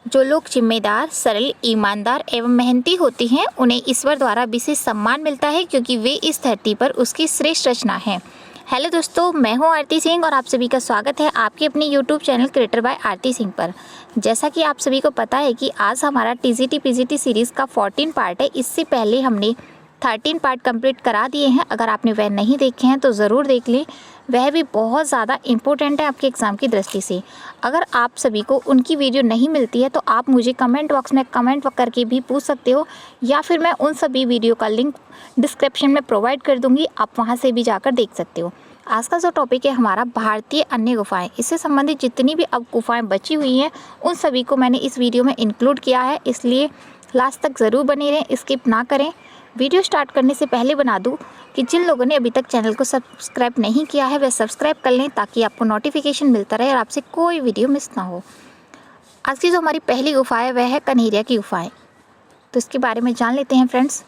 जो लोग जिम्मेदार, सरल, ईमानदार एवं मेहनती होते हैं उन्हें ईश्वर द्वारा विशेष सम्मान मिलता है क्योंकि वे इस धरती पर उसकी श्रेष्ठ रचना है। हेलो दोस्तों, मैं हूं आरती सिंह और आप सभी का स्वागत है आपके अपने यूट्यूब चैनल क्रिएटर बाय आरती सिंह पर। जैसा कि आप सभी को पता है कि आज हमारा टीजीटी पीजीटी सीरीज़ का 14 पार्ट है। इससे पहले हमने 13 पार्ट कंप्लीट करा दिए हैं। अगर आपने वह नहीं देखे हैं तो ज़रूर देख लें, वह भी बहुत ज़्यादा इम्पोर्टेंट है आपके एग्ज़ाम की दृष्टि से। अगर आप सभी को उनकी वीडियो नहीं मिलती है तो आप मुझे कमेंट बॉक्स में कमेंट करके भी पूछ सकते हो, या फिर मैं उन सभी वीडियो का लिंक डिस्क्रिप्शन में प्रोवाइड कर दूँगी, आप वहाँ से भी जाकर देख सकते हो। आज का जो टॉपिक है हमारा भारतीय अन्य गुफाएं, इससे संबंधित जितनी भी अब गुफाएं बची हुई हैं उन सभी को मैंने इस वीडियो में इंक्लूड किया है, इसलिए लास्ट तक ज़रूर बने रहें, स्किप ना करें। वीडियो स्टार्ट करने से पहले बना दूं कि जिन लोगों ने अभी तक चैनल को सब्सक्राइब नहीं किया है वह सब्सक्राइब कर लें ताकि आपको नोटिफिकेशन मिलता रहे और आपसे कोई वीडियो मिस ना हो। आज की जो हमारी पहली गुफा है वह है कन्हेरिया की गुफाएं, तो इसके बारे में जान लेते हैं फ्रेंड्स।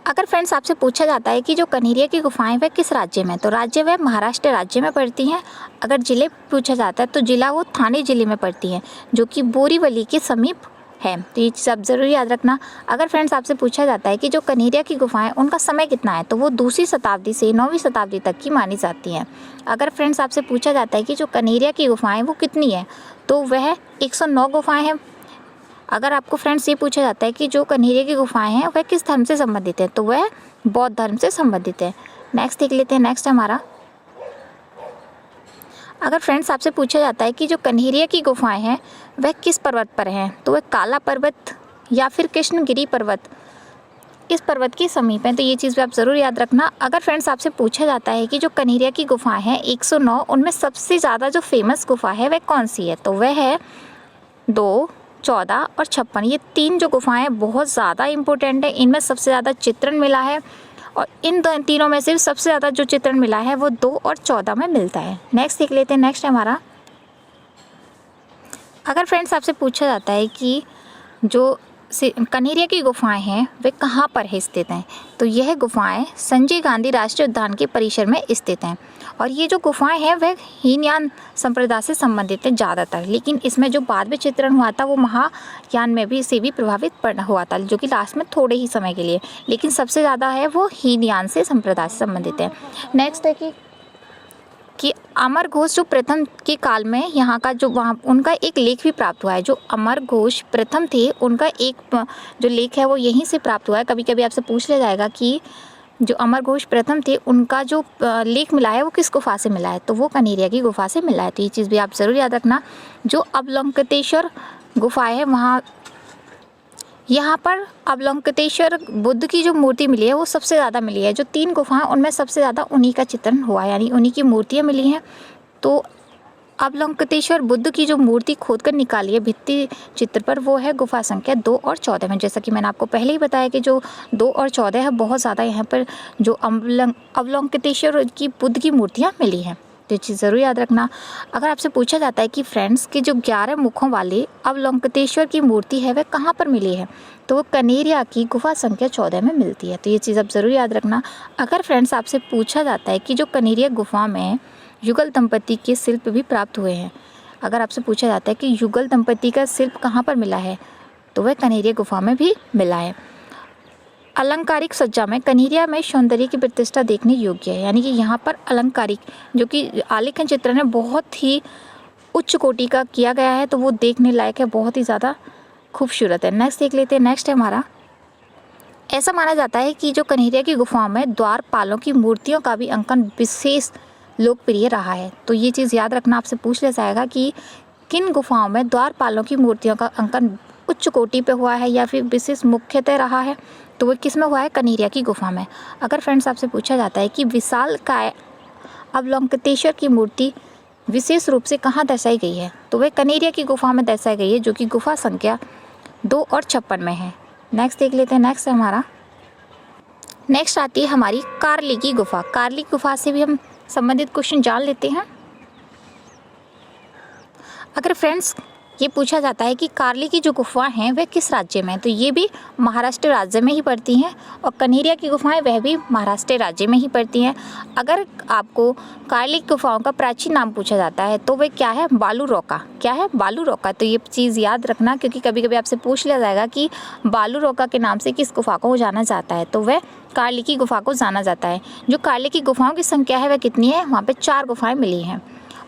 अगर फ्रेंड्स आपसे पूछा जाता है कि जो कन्हेरिया की गुफाएं वह किस राज्य में, तो राज्य वह महाराष्ट्र राज्य में पड़ती हैं। अगर ज़िले पूछा जाता है तो ज़िला वो थाने ज़िले में पड़ती हैं, जो कि बोरीवली के समीप है। तो ये सब ज़रूर याद रखना। अगर फ्रेंड्स आपसे पूछा जाता है कि जो कन्हेरिया की गुफाएं उनका समय कितना है, तो वो 2वीं शताब्दी से 9वीं शताब्दी तक की मानी जाती हैं। अगर फ्रेंड्स आपसे पूछा जाता है कि जो कन्हेरिया की गुफाएं वो कितनी है, तो वह 109 गुफाएं हैं। अगर आपको फ्रेंड्स ये पूछा जाता है कि जो कन्हेरिया की गुफाएं हैं वह किस धर्म से संबंधित है, तो वह बौद्ध धर्म से संबंधित है। नेक्स्ट देख लेते हैं। नेक्स्ट हमारा, अगर फ्रेंड्स आपसे पूछा जाता है कि जो कन्हेरिया की गुफाएं हैं वह किस पर्वत पर हैं, तो वह काला पर्वत या फिर कृष्णगिरी पर्वत, इस पर्वत के समीप है। तो ये चीज़ भी आप ज़रूर याद रखना। अगर फ्रेंड्स आपसे पूछा जाता है कि जो कन्हेरिया की गुफाएं हैं 109, उनमें सबसे ज़्यादा जो फेमस गुफा है वह कौन सी है, तो वह है 2, 14 और 56। ये 3 जो गुफाएं बहुत ज़्यादा इंपॉर्टेंट है। इनमें सबसे ज़्यादा चित्रण मिला है और इन तीनों में से सबसे ज़्यादा जो चित्रण मिला है वो 2 और 14 में मिलता है। नेक्स्ट देख लेते हैं। नेक्स्ट है हमारा, अगर फ्रेंड्स आपसे पूछा जाता है कि जो कन्हेरिया की गुफाएं हैं वे कहाँ पर स्थित हैं, तो यह गुफाएं संजय गांधी राष्ट्रीय उद्यान के परिसर में स्थित हैं। और ये जो गुफाएं हैं वह हीनयान संप्रदाय से संबंधित है ज़्यादातर, लेकिन इसमें जो बाद में चित्रण हुआ था वो महायान में भी से भी प्रभावित हुआ था, जो कि लास्ट में थोड़े ही समय के लिए, लेकिन सबसे ज़्यादा है वो हीनयान से संप्रदाय से संबंधित है। नेक्स्ट है कि अमर घोष जो प्रथम के काल में यहाँ का जो वहाँ उनका एक लेख भी प्राप्त हुआ है। जो अमर घोष प्रथम थे उनका एक जो लेख है वो यहीं से प्राप्त हुआ है। कभी कभी आपसे पूछ लिया जाएगा कि जो अमर घोष प्रथम थे उनका जो लेख मिला है वो किस गुफा से मिला है, तो वो कन्हेरिया की गुफा से मिला है। तो ये चीज़ भी आप ज़रूर याद रखना। जो अवलोकतेश्वर गुफा है वहाँ यहाँ पर अवलोकतेश्वर बुद्ध की जो मूर्ति मिली है वो सबसे ज़्यादा मिली है। जो 3 गुफाएं उनमें सबसे ज़्यादा उन्हीं का चित्रण हुआ है, यानी उन्हीं की मूर्तियाँ मिली हैं। तो अवलोकतेश्वर बुद्ध की जो मूर्ति खोद कर निकाली है भित्ति चित्र पर वो है गुफा संख्या 2 और 14 में। जैसा कि मैंने आपको पहले ही बताया कि जो 2 और 14 है बहुत ज़्यादा यहाँ पर जो अवलोकतेश्वर की बुद्ध की मूर्तियाँ मिली हैं। तो ये चीज़ ज़रूर याद रखना। अगर आपसे पूछा जाता है कि फ्रेंड्स की जो 11 मुखों वाले अवलोकतेश्वर की मूर्ति है वह कहाँ पर मिली है, तो वो कन्हेरिया की गुफा संख्या 14 में मिलती है। तो ये चीज़ आप ज़रूर याद रखना। अगर फ्रेंड्स आपसे पूछा जाता है कि जो कन्हेरिया गुफा में युगल दंपति के शिल्प भी प्राप्त हुए हैं, अगर आपसे पूछा जाता है कि युगल दंपति का शिल्प कहाँ पर मिला है, तो वह कन्हेरिया गुफा में भी मिला है। अलंकारिक सज्जा में कन्हेरिया में सौंदर्य की प्रतिष्ठा देखने योग्य है, यानी कि यहाँ पर अलंकारिक जो कि आलेखन चित्रण है बहुत ही उच्च कोटि का किया गया है, तो वो देखने लायक है, बहुत ही ज़्यादा खूबसूरत है। नेक्स्ट देख लेते हैं। नेक्स्ट है हमारा, ऐसा माना जाता है कि जो कन्हेरिया की गुफाओं में द्वारपालों की मूर्तियों का भी अंकन विशेष लोकप्रिय रहा है। तो ये चीज़ याद रखना। आपसे पूछ लिया जाएगा कि किन गुफाओं में द्वारपालों की मूर्तियों का अंकन उच्च कोटि पे हुआ है या फिर विशेष मुख्यतः रहा है, तो वो किस में हुआ है, कन्हेरिया की गुफा में। अगर फ्रेंड्स आपसे पूछा जाता है कि विशालकाय अवलोकतेश्वर की मूर्ति विशेष रूप से कहाँ दर्शाई गई है, तो वह कन्हेरिया की गुफा में दर्शाई गई है, जो कि गुफा संख्या 2 और 56 में है। नेक्स्ट देख लेते हैं। नेक्स्ट है हमारा, नेक्स्ट आती है हमारी कार्ली की गुफा। कार्ली गुफा से भी हम संबंधित क्वेश्चन जान लेते हैं। अगर फ्रेंड्स ये पूछा जाता है कि कार्ली की जो गुफाएं हैं वह किस राज्य में हैं, तो ये भी महाराष्ट्र राज्य में ही पड़ती हैं, और कन्हेरिया की गुफाएं वह भी महाराष्ट्र राज्य में ही पड़ती हैं। अगर आपको कार्ली की गुफाओं का प्राचीन नाम पूछा जाता है तो वह क्या है, बालूरोका। क्या है, बालूरोका। तो ये चीज़ याद रखना, क्योंकि कभी कभी आपसे पूछ लिया जाएगा कि बालूरोका के नाम से किस गुफा को जाना जाता है, तो वह कार्ली की गुफा को जाना जाता है। जो कार्ली की गुफाओं की संख्या है वह कितनी है, वहाँ पे 4 गुफाएं मिली हैं।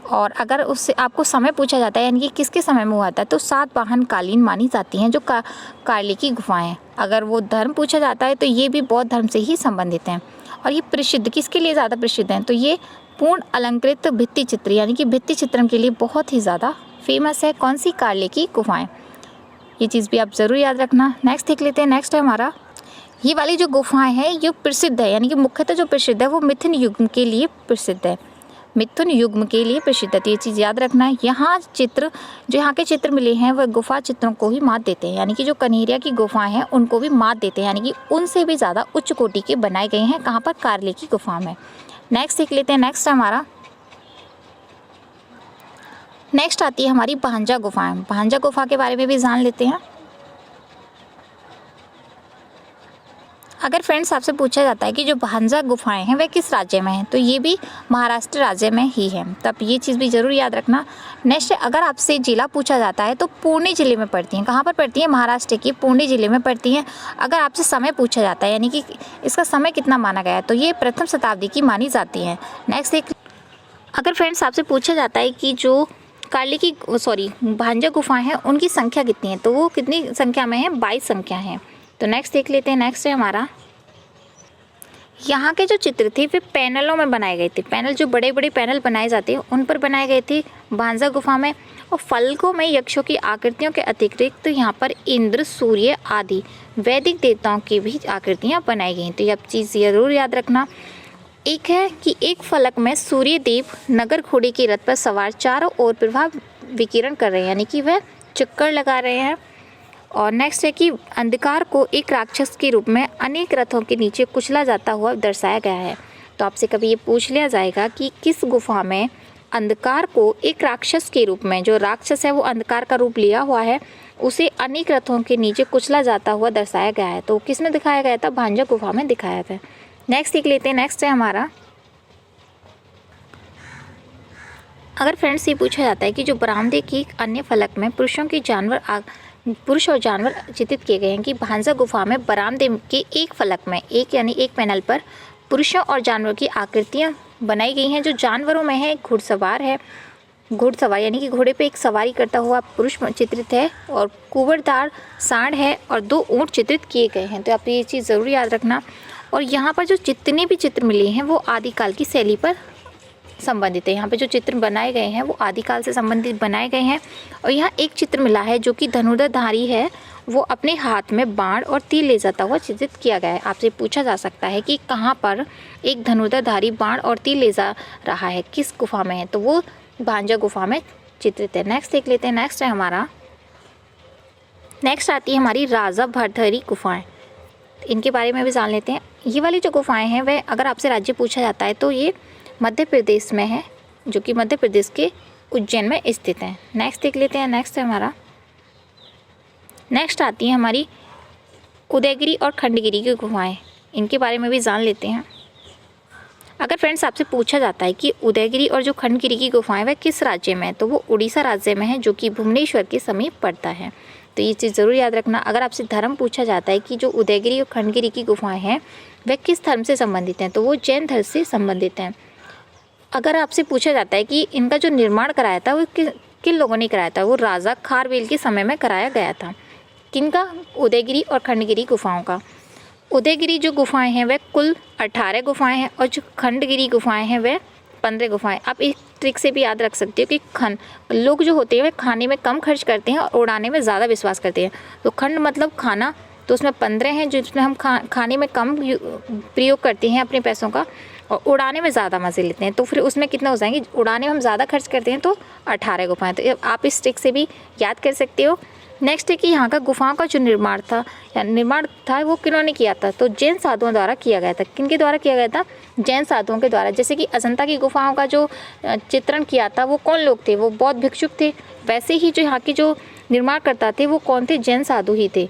और अगर उससे आपको समय पूछा जाता है, यानी कि किसके समय में हुआ था, तो सातवाहन कालीन मानी जाती हैं जो कार्ली की गुफाएं हैं। अगर वो धर्म पूछा जाता है तो ये भी बौद्ध धर्म से ही संबंधित हैं। और ये प्रसिद्ध किसके लिए ज़्यादा प्रसिद्ध हैं, तो ये पूर्ण अलंकृत भित्ति चित्र यानी कि भित्ति चित्रण के लिए बहुत ही ज़्यादा फेमस है। कौन सी, कार्ली की गुफाएँ। ये चीज़ भी आप ज़रूर याद रखना। नेक्स्ट देख लेते हैं। नेक्स्ट है हमारा, ये वाली जो गुफाएं हैं ये प्रसिद्ध है, यानी कि मुख्यतः जो प्रसिद्ध है वो मिथुन युग के लिए प्रसिद्ध है। मिथुन युग के लिए प्रसिद्ध है, तो ये चीज़ याद रखना है। यहाँ के चित्र मिले हैं वह गुफा चित्रों को ही मात देते हैं, यानी कि जो कन्हेरिया की गुफाएं हैं उनको भी मात देते हैं, यानी कि उनसे भी ज़्यादा उच्च कोटि के बनाए गए हैं। कहाँ पर, कार्ली की गुफा में। नेक्स्ट देख लेते हैं। नेक्स्ट हमारा, नेक्स्ट आती है हमारी भांजा गुफाएं। भांजा गुफा के बारे में भी जान लेते हैं। अगर फ्रेंड्स आपसे पूछा जाता है कि जो भांजा गुफाएं हैं वह किस राज्य में हैं, तो ये भी महाराष्ट्र राज्य में ही है, तो आप ये चीज़ भी ज़रूर याद रखना। नेक्स्ट, अगर आपसे जिला पूछा जाता है तो पुणे जिले में पड़ती हैं। कहाँ पर पड़ती हैं, महाराष्ट्र की पुणे जिले में पड़ती हैं। अगर आपसे समय पूछा जाता है, यानी कि इसका समय कितना माना गया है, तो ये प्रथम शताब्दी की मानी जाती है। नेक्स्ट एक, अगर फ्रेंड्स आपसे पूछा जाता है कि जो भांजा गुफाएं हैं उनकी संख्या कितनी है, तो वो कितनी संख्या में है, 22 संख्या है। तो नेक्स्ट देख लेते हैं। नेक्स्ट है हमारा, यहाँ के जो चित्र थे वे पैनलों में बनाए गए थे। पैनल, जो बड़े बड़े पैनल बनाए जाते हैं उन पर बनाए गए थे भांजा गुफा में। और फलकों में यक्षों की आकृतियों के अतिरिक्त तो यहाँ पर इंद्र, सूर्य आदि वैदिक देवताओं की भी आकृतियाँ बनाई गई। तो ये आप चीज़ ज़रूर याद रखना। एक है कि एक फलक में सूर्य देव नगर घोड़े के रथ पर सवार चारों ओर प्रभाव विकिरण कर रहे हैं, यानी कि वह चक्कर लगा रहे हैं। और नेक्स्ट है कि अंधकार को एक राक्षस के रूप में अनेक रथों के नीचे कुचला जाता हुआ दर्शाया गया है। तो आपसे कभी ये पूछ लिया जाएगा कि किस गुफा में अंधकार को एक राक्षस के रूप में, जो राक्षस है वो अंधकार का रूप लिया हुआ है, उसे अनेक रथों के नीचे कुचला जाता हुआ दर्शाया गया है, तो किसमें दिखाया गया था, भांजा गुफा में दिखाया था। नेक्स्ट देख लेते हैं। नेक्स्ट है हमारा, अगर फ्रेंड्स ये पूछा जाता है कि जो बरामदे की अन्य फलक में पुरुष और जानवर चित्रित किए गए हैं, कि भांजा गुफा में बरामदे के एक फलक में, एक यानी एक पैनल पर पुरुषों और जानवरों की आकृतियां बनाई गई हैं। जो जानवरों में है, घुड़सवार है, घुड़सवार यानी कि घोड़े पे एक सवारी करता हुआ पुरुष चित्रित है, और कुंवरदार सांड है, और 2 ऊँट चित्रित किए गए हैं। तो आप ये चीज़ ज़रूर याद रखना। और यहाँ पर जो जितने भी चित्र मिले हैं वो आदिकाल की शैली पर संबंधित है। यहाँ पे जो चित्र बनाए गए हैं वो आदिकाल से संबंधित बनाए गए हैं। और यहाँ एक चित्र मिला है जो कि धनुर्धरधारी है, वो अपने हाथ में बाण और तीर ले जाता हुआ चित्रित किया गया है। आपसे पूछा जा सकता है कि कहाँ पर एक धनुर्धरधारी बाण और तीर ले जा रहा है, किस गुफा में है, तो वो भांजा गुफा में चित्रित है। नेक्स्ट देख लेते हैं। नेक्स्ट है हमारा, नेक्स्ट आती है हमारी राजा भरथरी गुफाएं। इनके बारे में भी जान लेते हैं। ये वाली जो गुफाएं हैं वह, अगर आपसे राज्य पूछा जाता है तो ये मध्य प्रदेश में है, जो कि मध्य प्रदेश के उज्जैन में स्थित है। नेक्स्ट देख लेते हैं। नेक्स्ट है हमारा, नेक्स्ट आती है हमारी उदयगिरी और खंडगिरी की गुफाएं। इनके बारे में भी जान लेते हैं। अगर फ्रेंड्स आपसे पूछा जाता है कि उदयगिरी और जो खंडगिरी की गुफाएं वह किस राज्य में है, तो वो उड़ीसा राज्य में है, जो कि भुवनेश्वर के समीप पड़ता है। तो ये चीज़ ज़रूर याद रखना। अगर आपसे धर्म पूछा जाता है कि जो उदयगिरी और खंडगिरी की गुफाएं हैं वह किस धर्म से संबंधित हैं, तो वो जैन धर्म से संबंधित हैं। अगर आपसे पूछा जाता है कि इनका जो निर्माण कराया था वो किन लोगों ने कराया था, वो राजा खारवेल के समय में कराया गया था। किनका, उदयगिरी और खंडगिरी गुफाओं का। उदयगिरी जो गुफाएं हैं वह कुल 18 गुफाएं हैं, और जो खंडगिरी गुफाएं हैं वह 15 गुफाएं। आप एक ट्रिक से भी याद रख सकते हो कि लोग जो होते हैं वह खाने में कम खर्च करते हैं और उड़ाने में ज़्यादा विश्वास करते हैं। तो खंड मतलब खाना, तो उसमें 15 हैं जिसमें हम खाने में कम प्रयोग करते हैं अपने पैसों का, और उड़ाने में ज़्यादा मज़े लेते हैं। तो फिर उसमें कितना हो जाएंगे, उड़ाने में हम ज़्यादा खर्च करते हैं तो 18 गुफाएं। तो आप इस ट्रिक से भी याद कर सकते हो। नेक्स्ट है कि यहाँ का गुफाओं का जो निर्माण था वो किन्होंने किया था, तो जैन साधुओं द्वारा किया गया था। किनके द्वारा किया गया था, जैन साधुओं के द्वारा। जैसे कि अजंता की गुफाओं का जो चित्रण किया था वो कौन लोग थे, वो बौद्ध भिक्षुक थे। वैसे ही जो यहाँ की जो निर्माणकर्ता थे वो कौन थे? जैन साधु ही थे।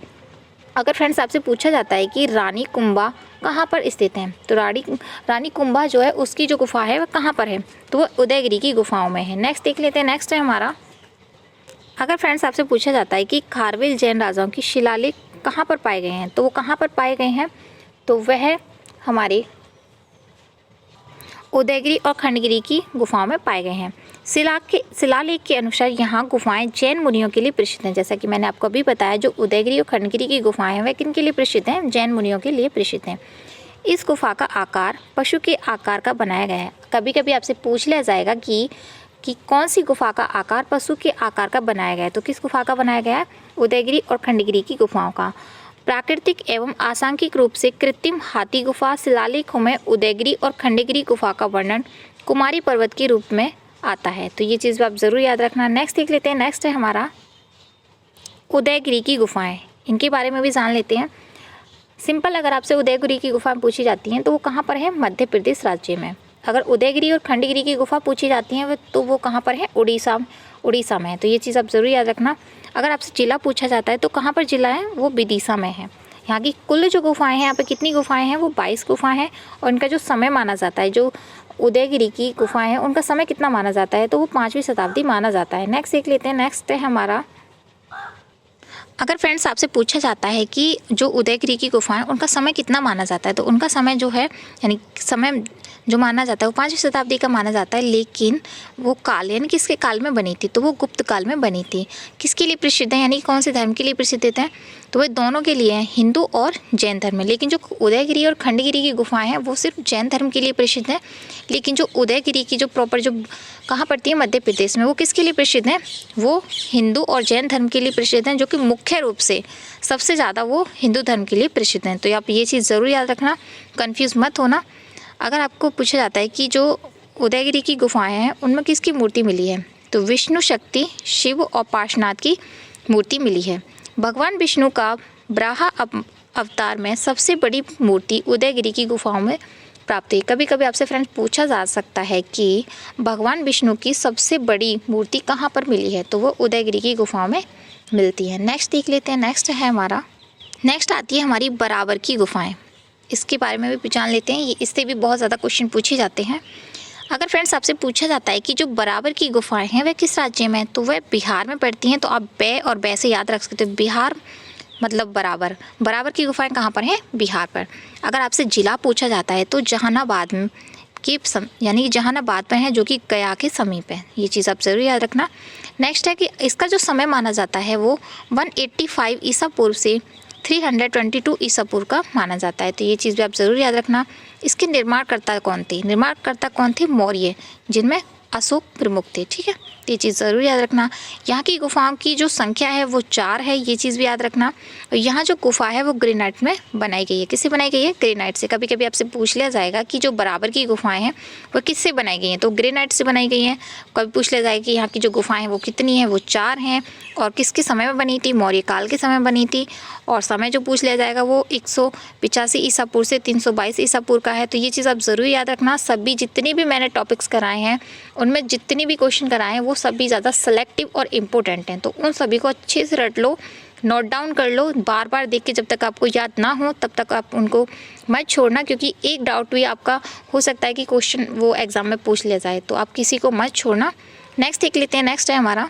अगर फ्रेंड्स आपसे पूछा जाता है कि रानी कुंभा कहाँ पर स्थित है, तो रानी कुंभा जो है उसकी जो गुफा है वह कहाँ पर है? तो वह उदयगिरी की गुफाओं में है। नेक्स्ट देख लेते हैं। नेक्स्ट है हमारा, अगर फ्रेंड्स आपसे पूछा जाता है कि खारवेल जैन राजाओं की शिलालेख कहाँ पर पाए गए हैं, तो वो कहाँ पर पाए गए हैं? तो वह हमारे उदयगिरी और खंडगिरी की गुफाओं में पाए गए हैं। शिलालेख के अनुसार यहाँ गुफाएं जैन मुनियों के लिए प्रसिद्ध हैं। जैसा कि मैंने आपको अभी बताया, जो उदयगिरी और खंडगिरी की गुफाएं हैं वह किन के लिए प्रसिद्ध हैं? जैन मुनियों के लिए प्रसिद्ध हैं। इस गुफा का आकार पशु के आकार का बनाया गया है। कभी कभी आपसे पूछ लिया जाएगा कि कौन सी गुफा का आकार पशु के आकार का बनाया गया है, तो किस गुफा का बनाया गया है? उदयगिरी और खंडगिरी की गुफाओं का। प्राकृतिक एवं आसांगिक रूप से कृत्रिम हाथी गुफा शिलालेखों में उदयगिरी और खंडगिरी गुफा का वर्णन कुमारी पर्वत के रूप में आता है। तो ये चीज़ आप ज़रूर याद रखना। नेक्स्ट देख लेते हैं। नेक्स्ट है हमारा उदयगिरी की गुफाएं, इनके बारे में भी जान लेते हैं। सिंपल, अगर आपसे उदयगिरी की गुफाएं पूछी जाती हैं तो वो कहाँ पर है? मध्य प्रदेश राज्य में। अगर उदयगिरी और खंडगिरी की गुफा पूछी जाती हैं तो वो कहाँ पर है? उड़ीसा में है। तो ये चीज़ आप ज़रूर याद रखना। अगर आपसे जिला पूछा जाता है तो कहाँ पर जिला है? वो विदिशा में है। यहाँ की कुल जो गुफाएं हैं, यहाँ पे कितनी गुफाएं हैं? वो 22 गुफाएं हैं। और इनका जो समय माना जाता है, जो उदयगिरी की गुफाएं हैं उनका समय कितना माना जाता है? तो वो 5वीं शताब्दी माना जाता है। नेक्स्ट देख लेते हैं। नेक्स्ट है हमारा, अगर फ्रेंड्स आपसे पूछा जाता है कि जो उदयगिरी की गुफाएं उनका समय कितना माना जाता है, तो उनका समय जो है, यानी समय जो माना जाता है वो 5वीं शताब्दी का माना जाता है। लेकिन वो काल यानी किसके काल में बनी थी? तो वो गुप्त काल में बनी थी। किसके लिए प्रसिद्ध है, यानी कौन से धर्म के लिए प्रसिद्ध है? तो वे दोनों के लिए हैं, हिंदू और जैन धर्म में। लेकिन जो उदयगिरी और खंडगिरी की गुफाएं हैं वो सिर्फ जैन धर्म के लिए प्रसिद्ध है। लेकिन जो उदयगिरी की जो प्रॉपर जो कहाँ पड़ती है? मध्य प्रदेश में, वो किसके लिए प्रसिद्ध है? वो हिंदू और जैन धर्म के लिए प्रसिद्ध हैं, जो कि मुख्य रूप से सबसे ज़्यादा वो हिंदू धर्म के लिए प्रसिद्ध हैं। तो आप ये चीज़ ज़रूर याद रखना, कन्फ्यूज़ मत होना। अगर आपको पूछा जाता है कि जो उदयगिरी की गुफाएं हैं उनमें किसकी मूर्ति मिली है, तो विष्णु, शक्ति, शिव और पार्श्वनाथ की मूर्ति मिली है। भगवान विष्णु का बराह अवतार में सबसे बड़ी मूर्ति उदयगिरी की गुफाओं में प्राप्त हुई। कभी कभी आपसे फ्रेंड्स पूछा जा सकता है कि भगवान विष्णु की सबसे बड़ी मूर्ति कहाँ पर मिली है, तो वो उदयगिरी की गुफाओं में मिलती है। नेक्स्ट देख लेते हैं। नेक्स्ट है हमारा, नेक्स्ट आती है हमारी बराबर की गुफाएं। इसके बारे में भी जान लेते हैं। ये इससे भी बहुत ज़्यादा क्वेश्चन पूछे जाते हैं। अगर फ्रेंड्स आपसे पूछा जाता है कि जो बराबर की गुफाएं हैं वह किस राज्य में है, तो वह बिहार में पड़ती हैं। तो आप बै और बै से याद रख सकते हो, बिहार मतलब बराबर की गुफाएं कहाँ पर हैं? बिहार पर। अगर आपसे जिला पूछा जाता है तो जहानाबाद में यानी जहानाबाद में है, जो कि गया के समीप है। ये चीज़ आप ज़रूर याद रखना। नेक्स्ट है कि इसका जो समय माना जाता है वो 185 ईसा पूर्व से 322 ईसा पूर्व का माना जाता है। तो ये चीज़ भी आप ज़रूर याद रखना। इसके निर्माणकर्ता कौन थे? मौर्य, जिनमें अशोक प्रमुख थे। ठीक है, ये चीज़ ज़रूर याद रखना। यहाँ की गुफाओं की जो संख्या है वो 4 है, ये चीज़ भी याद रखना। और यहाँ जो गुफा है वो ग्रेनाइट में बनाई गई है। किससे बनाई गई है? ग्रेनाइट से। कभी कभी आपसे पूछ लिया जाएगा कि जो बराबर की गुफाएं हैं वो किससे बनाई गई हैं, तो ग्रेनाइट से बनाई गई हैं। कभी पूछ लिया जाएगा कि यहाँ की जो गुफाएं हैं वो कितनी हैं, वो 4 हैं। और किसके समय में बनी थी? मौर्य काल के समय में बनी थी। और समय जो पूछ लिया जाएगा वो 185 ईसा पूर्व से 322 ईसा पूर्व का है। तो ये चीज़ आप ज़रूर याद रखना। सभी जितने भी मैंने टॉपिक्स कराए हैं उनमें जितने भी क्वेश्चन कराए हैं वो सभी ज़्यादा सेलेक्टिव और इम्पोर्टेंट हैं। तो उन सभी को अच्छे से रट लो, नोट डाउन कर लो, बार बार देख के जब तक आपको याद ना हो तब तक आप उनको मत छोड़ना, क्योंकि एक डाउट भी आपका हो सकता है कि क्वेश्चन वो एग्ज़ाम में पूछ लिया जाए। तो आप किसी को मत छोड़ना। नेक्स्ट देख लेते हैं। नेक्स्ट है हमारा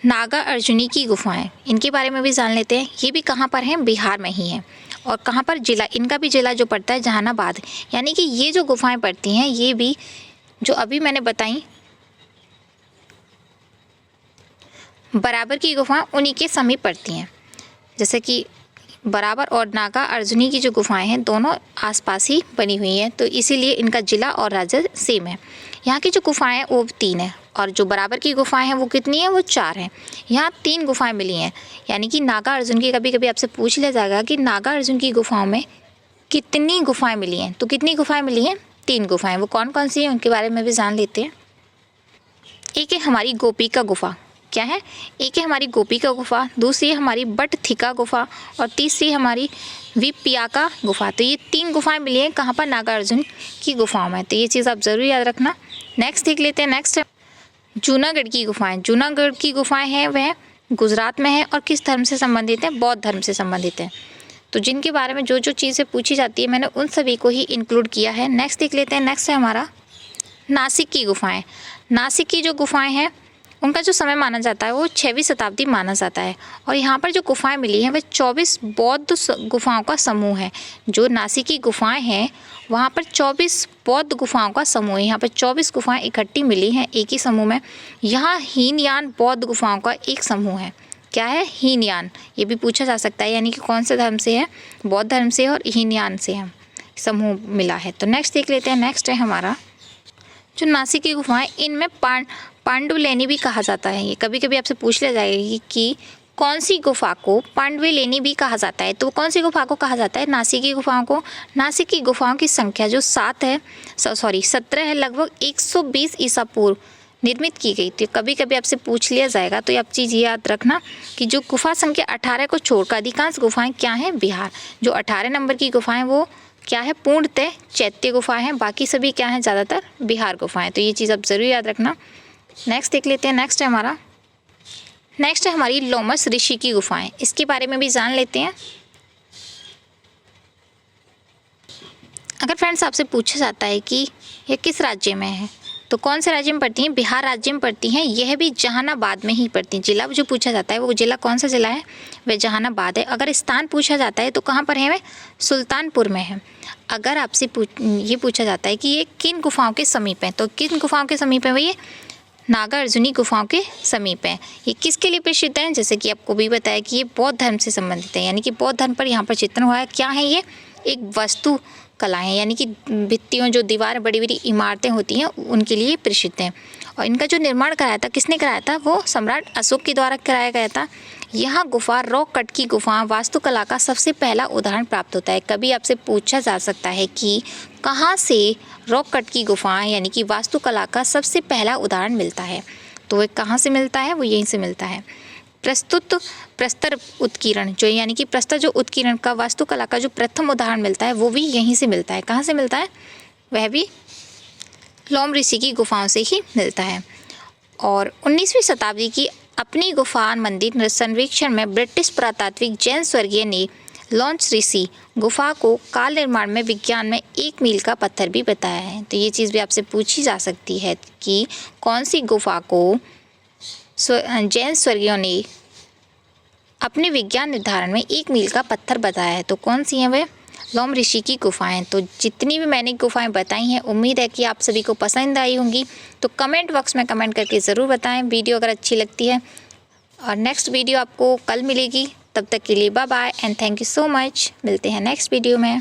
नागा अर्जुनी की गुफाएं। इनके बारे में भी जान लेते हैं। ये भी कहाँ पर हैं? बिहार में ही हैं। और कहाँ पर? जिला, इनका भी जिला जो पड़ता है जहानाबाद। यानी कि ये जो गुफाएं पड़ती हैं ये भी जो अभी मैंने बताई बराबर की गुफाएं उन्हीं के समीप पड़ती हैं। जैसे कि बराबर और नागा अर्जुनी की जो गुफाएं हैं दोनों आसपास ही बनी हुई हैं, तो इसीलिए इनका जिला और राज्य सेम है। यहाँ की जो गुफाएं हैं वो 3 हैं और जो बराबर की गुफाएं हैं वो कितनी हैं? वो 4 हैं। यहाँ 3 गुफाएं मिली हैं। यानी कि नागा अर्जुन की, कभी कभी आपसे पूछ लिया जाएगा कि नागा अर्जुन की गुफाओं में कितनी गुफाएं मिली हैं, तो कितनी गुफाएं मिली हैं? 3 गुफाएं। वो कौन कौन सी हैं उनके बारे में भी जान लेते हैं। एक है हमारी गोपिका गुफा। क्या है? एक है हमारी गोपिका गुफा, दूसरी है हमारी बटथिका गुफा और तीसरी हमारी विपियाका गुफा। तो ये 3 गुफाएं मिली हैं कहाँ पर? नागार्जुन की गुफाओं में। तो ये चीज़ आप ज़रूर याद रखना। नेक्स्ट देख लेते हैं। नेक्स्ट जूनागढ़ की गुफाएं, जूनागढ़ की गुफाएं हैं वह गुजरात में है और किस धर्म से संबंधित है, बौद्ध धर्म से संबंधित है। तो जिनके बारे में जो जो चीज़ें पूछी जाती है मैंने उन सभी को ही इंक्लूड किया है। नेक्स्ट देख लेते हैं। नेक्स्ट है हमारा नासिक की गुफाएं। नासिक की जो गुफाएं हैं उनका जो समय माना जाता है वो 6वीं शताब्दी माना जाता है और यहाँ पर जो गुफाएं मिली हैं वह 24 बौद्ध गुफाओं का समूह है। जो नासिक की गुफाएं हैं वहाँ पर 24 बौद्ध गुफाओं का समूह है। यहाँ पर 24 गुफाएं इकट्ठी मिली हैं एक ही समूह में। यहाँ हीनयान बौद्ध गुफाओं का एक समूह है। क्या है? हीनयान। ये भी पूछा जा सकता है, यानी कि कौन से धर्म से है, बौद्ध धर्म से और हीनयान से है समूह मिला है। तो नेक्स्ट देख लेते हैं। नेक्स्ट है हमारा जो नासिक की गुफाएं, इनमें पांडुलेनी भी कहा जाता है। ये कभी कभी आपसे पूछ लिया जाएगी कि कौन सी गुफा को पांडुलेनी भी कहा जाता है, तो कौन सी गुफा को कहा जाता है? नासिक की गुफाओं को। नासिक की गुफाओं की संख्या जो 17 है, लगभग 120 ईसा पूर्व निर्मित की गई थी। कभी कभी आपसे पूछ लिया जाएगा तो आप चीज़ याद रखना कि जो गुफा संख्या 18 को छोड़कर अधिकांश गुफाएं क्या हैं? बिहार। जो 18 नंबर की गुफाएं वो क्या है? पूर्णतः चैत्य गुफा है। बाकी सभी क्या हैं? ज़्यादातर बिहार गुफाएं। तो ये चीज़ आप ज़रूर याद रखना। नेक्स्ट देख लेते हैं। नेक्स्ट है हमारी लोमस ऋषि की गुफाएं। इसके बारे में भी जान लेते हैं। अगर फ्रेंड्स आपसे पूछा जाता है कि यह किस राज्य में है, तो कौन से राज्य में पड़ती हैं? बिहार राज्य में पड़ती हैं। यह भी जहानाबाद में ही पड़ती हैं। जिला जो पूछा जाता है वो जिला कौन सा जिला है? वह जहानाबाद है। अगर स्थान पूछा जाता है तो कहाँ पर है? वह सुल्तानपुर में है। अगर आपसे ये पूछा जाता है कि ये किन गुफाओं के समीप है, तो किन गुफाओं के समीप है? वह ये नागार्जुनी गुफाओं के समीप है। ये किसके लिए प्रसिद्ध है? जैसे कि आपको भी बताया कि ये बौद्ध धर्म से संबंधित है, यानी कि बौद्ध धर्म पर यहाँ पर चित्रण हुआ है। क्या है ये? एक वास्तु कला है, यानी कि भित्तियों जो दीवार बड़ी बड़ी इमारतें होती हैं उनके लिए प्रसिद्ध हैं। और इनका जो निर्माण कराया था, किसने कराया था? वो सम्राट अशोक के द्वारा कराया गया था। यहाँ गुफा रॉक कट की गुफा वास्तुकला का सबसे पहला उदाहरण प्राप्त होता है। कभी आपसे पूछा जा सकता है कि कहाँ से रॉक कट की गुफा यानी कि वास्तुकला का सबसे पहला उदाहरण मिलता है, तो वह कहाँ से मिलता है? वो यहीं से मिलता है। प्रस्तर उत्कीर्ण जो यानी कि प्रस्तर जो उत्कीर्ण का वास्तुकला का जो प्रथम उदाहरण मिलता है वो भी यहीं से मिलता है। कहाँ से मिलता है? वह भी लोम ऋषि की गुफाओं से ही मिलता है। और 19वीं शताब्दी की अपनी गुफा मंदिर सर्वेक्षण में ब्रिटिश पुरातात्विक जैन स्वर्गीय ने लॉन्च ऋषि गुफा को काल निर्माण में विज्ञान में 1 मील का पत्थर भी बताया है। तो ये चीज़ भी आपसे पूछी जा सकती है कि कौन सी गुफा को जैन स्वर्गीयों ने अपने विज्ञान निर्धारण में 1 मील का पत्थर बताया है। तो कौन सी हैं वे? लोम ऋषि की गुफाएं। तो जितनी भी मैंने गुफाएं बताई हैं उम्मीद है कि आप सभी को पसंद आई होंगी। तो कमेंट बॉक्स में कमेंट करके ज़रूर बताएं वीडियो अगर अच्छी लगती है। और नेक्स्ट वीडियो आपको कल मिलेगी। तब तक के लिए bye bye and thank you so much. मिलते हैं नेक्स्ट वीडियो में।